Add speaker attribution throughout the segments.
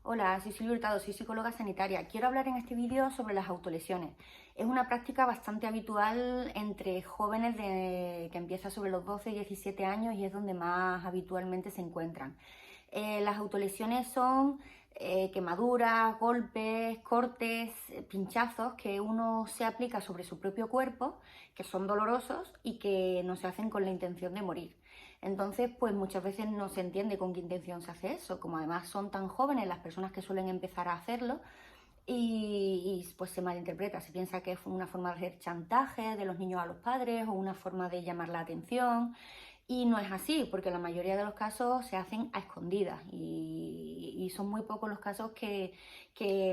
Speaker 1: Hola, soy Silvia Hurtado, soy psicóloga sanitaria. Quiero hablar en este vídeo sobre las autolesiones. Es una práctica bastante habitual entre jóvenes que empieza sobre los 12 y 17 años y es donde más habitualmente se encuentran. Las autolesiones son quemaduras, golpes, cortes, pinchazos que uno se aplica sobre su propio cuerpo, que son dolorosos y que no se hacen con la intención de morir. Entonces, pues muchas veces no se entiende con qué intención se hace eso, como además son tan jóvenes las personas que suelen empezar a hacerlo, pues se malinterpreta, se piensa que es una forma de hacer chantaje de los niños a los padres o una forma de llamar la atención. Y no es así, porque la mayoría de los casos se hacen a escondidas y son muy pocos los casos que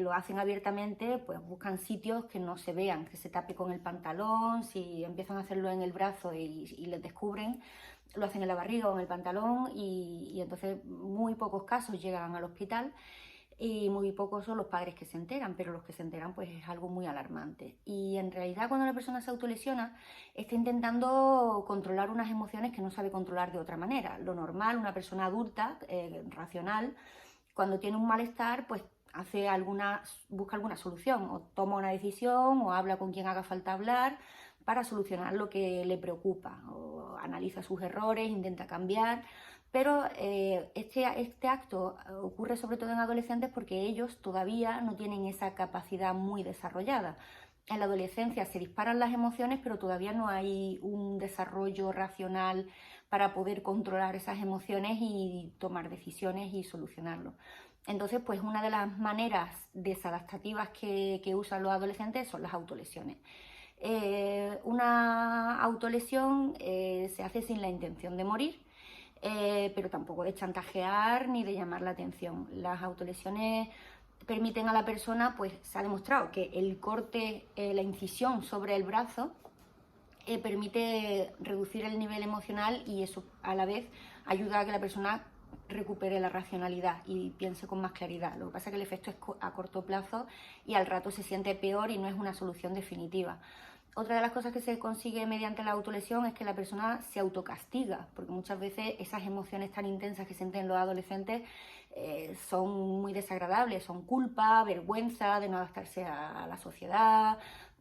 Speaker 1: lo hacen abiertamente, pues buscan sitios que no se vean, que se tape con el pantalón. Si empiezan a hacerlo en el brazo y les descubren, lo hacen en la barriga o en el pantalón y entonces muy pocos casos llegan al hospital y muy pocos son los padres que se enteran, pero los que se enteran pues es algo muy alarmante. Y en realidad cuando una persona se autolesiona está intentando controlar unas emociones que no sabe controlar de otra manera. Lo normal, una persona adulta, racional, cuando tiene un malestar pues busca alguna solución, o toma una decisión o habla con quien haga falta hablar para solucionar lo que le preocupa, o analiza sus errores, intenta cambiar. Pero este acto ocurre sobre todo en adolescentes porque ellos todavía no tienen esa capacidad muy desarrollada. En la adolescencia se disparan las emociones, pero todavía no hay un desarrollo racional para poder controlar esas emociones y tomar decisiones y solucionarlo. Entonces, pues una de las maneras desadaptativas que usan los adolescentes son las autolesiones. Una autolesión se hace sin la intención de morir, pero tampoco de chantajear ni de llamar la atención. Las autolesiones permiten a la persona, pues se ha demostrado que el corte, la incisión sobre el brazo, permite reducir el nivel emocional y eso a la vez ayuda a que la persona recupere la racionalidad y piense con más claridad. Lo que pasa es que el efecto es a corto plazo y al rato se siente peor y no es una solución definitiva. Otra de las cosas que se consigue mediante la autolesión es que la persona se autocastiga, porque muchas veces esas emociones tan intensas que sienten los adolescentes son muy desagradables, son culpa, vergüenza de no adaptarse a la sociedad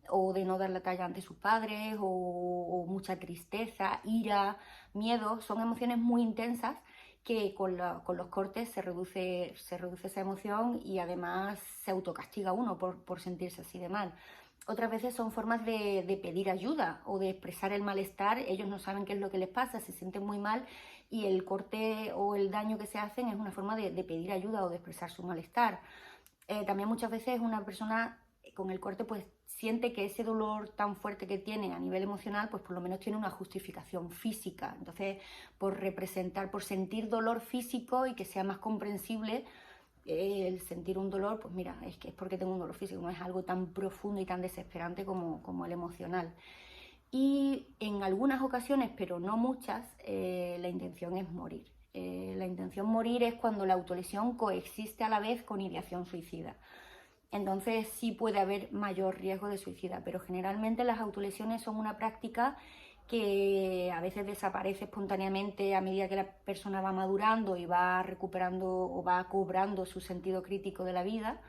Speaker 1: o de no dar la talla ante sus padres o mucha tristeza, ira, miedo. Son emociones muy intensas que con los cortes se reduce esa emoción y además se autocastiga uno por sentirse así de mal. Otras veces son formas de pedir ayuda o de expresar el malestar. Ellos no saben qué es lo que les pasa, se sienten muy mal y el corte o el daño que se hacen es una forma de pedir ayuda o de expresar su malestar. También muchas veces una persona con el corte pues siente que ese dolor tan fuerte que tiene a nivel emocional pues por lo menos tiene una justificación física. Entonces, por sentir dolor físico y que sea más comprensible, el sentir un dolor, pues mira, es que es porque tengo un dolor físico, no es algo tan profundo y tan desesperante como el emocional. Y en algunas ocasiones, pero no muchas, la intención es morir. La intención morir es cuando la autolesión coexiste a la vez con ideación suicida. Entonces sí puede haber mayor riesgo de suicida, pero generalmente las autolesiones son una práctica que a veces desaparece espontáneamente a medida que la persona va madurando y va recuperando o va cobrando su sentido crítico de la vida.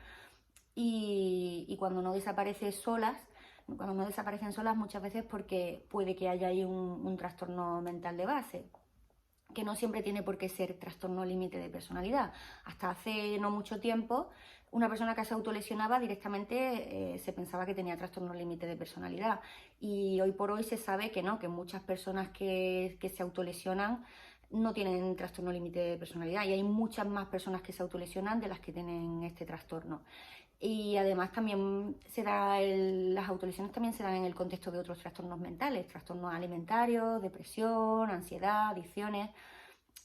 Speaker 1: Y cuando no desaparecen solas muchas veces porque puede que haya ahí un trastorno mental de base, que no siempre tiene por qué ser trastorno límite de personalidad. Hasta hace no mucho tiempo, una persona que se autolesionaba directamente se pensaba que tenía trastorno límite de personalidad. Y hoy por hoy se sabe que no, que muchas personas que se autolesionan no tienen trastorno límite de personalidad y hay muchas más personas que se autolesionan de las que tienen este trastorno. Y además también las autolesiones también se dan en el contexto de otros trastornos mentales, trastornos alimentarios, depresión, ansiedad, adicciones.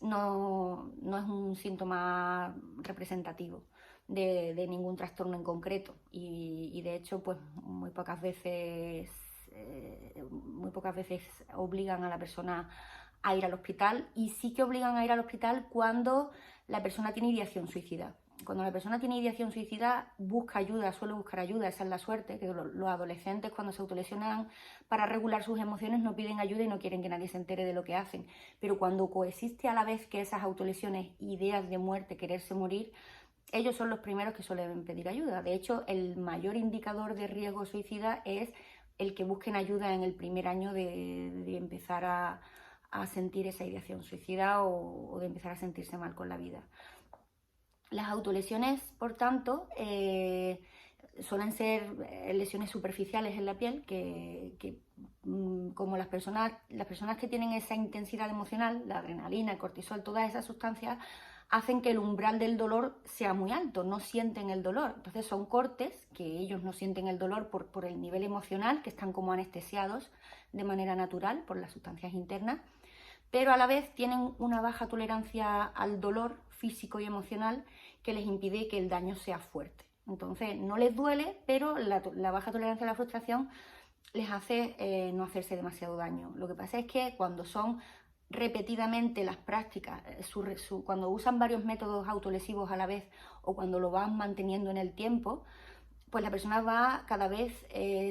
Speaker 1: No es un síntoma representativo de ningún trastorno en concreto y de hecho pues muy pocas veces obligan a la persona a ir al hospital, y sí que obligan a ir al hospital cuando la persona tiene ideación suicida. Cuando la persona tiene ideación suicida busca ayuda, suele buscar ayuda, esa es la suerte, que los adolescentes cuando se autolesionan para regular sus emociones no piden ayuda y no quieren que nadie se entere de lo que hacen. Pero cuando coexiste a la vez que esas autolesiones, ideas de muerte, quererse morir, ellos son los primeros que suelen pedir ayuda. De hecho, el mayor indicador de riesgo suicida es el que busquen ayuda en el primer año de empezar a sentir esa ideación suicida o de empezar a sentirse mal con la vida. Las autolesiones, por tanto, suelen ser lesiones superficiales en la piel que como las personas que tienen esa intensidad emocional, la adrenalina, el cortisol, todas esas sustancias hacen que el umbral del dolor sea muy alto, no sienten el dolor. Entonces son cortes que ellos no sienten el dolor por el nivel emocional, que están como anestesiados de manera natural por las sustancias internas, pero a la vez tienen una baja tolerancia al dolor físico y emocional que les impide que el daño sea fuerte. Entonces no les duele, pero la baja tolerancia a la frustración les hace no hacerse demasiado daño. Lo que pasa es que cuando son repetidamente las prácticas, cuando usan varios métodos autolesivos a la vez o cuando lo van manteniendo en el tiempo, pues la persona va cada vez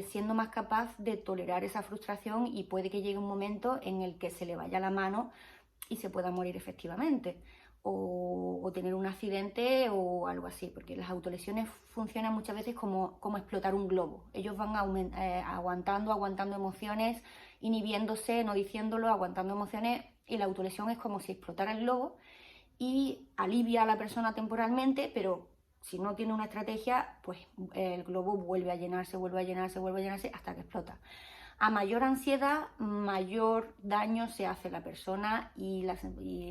Speaker 1: siendo más capaz de tolerar esa frustración y puede que llegue un momento en el que se le vaya la mano y se pueda morir efectivamente o tener un accidente o algo así, porque las autolesiones funcionan muchas veces como explotar un globo. Ellos van aguantando emociones, inhibiéndose, no diciéndolo, aguantando emociones, y la autolesión es como si explotara el globo y alivia a la persona temporalmente, pero si no tiene una estrategia, pues el globo vuelve a llenarse hasta que explota. A mayor ansiedad, mayor daño se hace a la persona y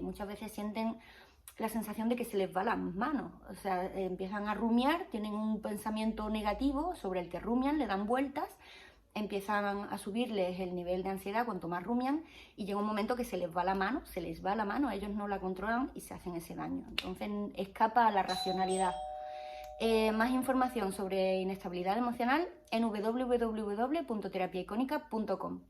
Speaker 1: muchas veces sienten la sensación de que se les va las manos. O sea, empiezan a rumiar, tienen un pensamiento negativo sobre el que rumian, le dan vueltas, empiezan a subirles el nivel de ansiedad cuanto más rumian y llega un momento que se les va la mano, ellos no la controlan y se hacen ese daño. Entonces escapa a la racionalidad. Más información sobre inestabilidad emocional en www.terapiaicónica.com.